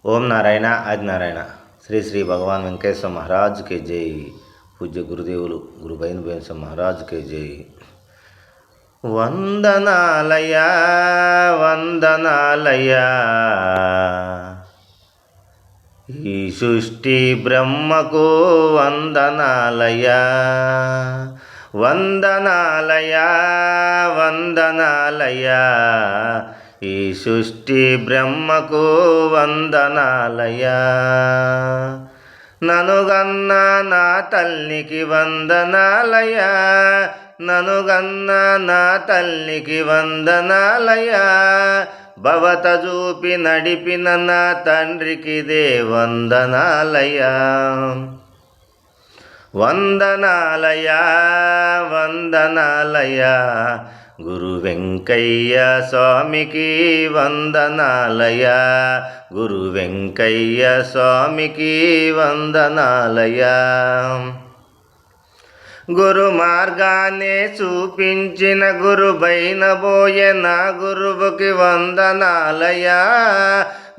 ఓం నారాయణ ఆదినారాయణ. శ్రీ శ్రీ భగవాన్ వెంకటేశ్వర మహారాజుకి జై. పూజ్య గురుదేవులు గురు బైనవేశ్వర మహారాజుకి జై. వందనాలయా వందనాలయా, ఈ సృష్టి బ్రహ్మకు వందనాలయా. వందనాలయా వందనాలయా, ఈ సృష్టి బ్రహ్మకు వందనాలయా. ననుగన్న నా తల్లికి వందనాలయా, ననుగన్న నా తల్లికి వందనాలయా. భవత చూపి నడిపిన నా తండ్రికిదే వందనాలయా. వందనాలయా వందనాలయా, గురు వెంకయ్య స్వామికి వందనాలయా. గురు వెంకయ్య స్వామికి వందనాలయా. గురు మార్గాన్ని చూపించిన గురు బైనబోయే నా గురువుకి వందనాలయా.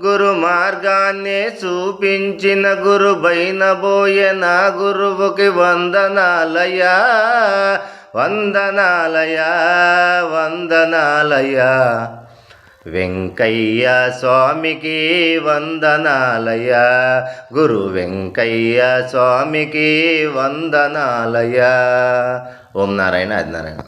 గురు మార్గాన్ని చూపించిన గురు బైనబోయే నా గురువుకి వందనాలయా. వందనాలయా వందనాలయా, వెంకయ్య స్వామికి వందనాలయా. గురు వెంకయ్య స్వామికి వందనాలయా. ఓం నారాయణ ఆదినారాయణ.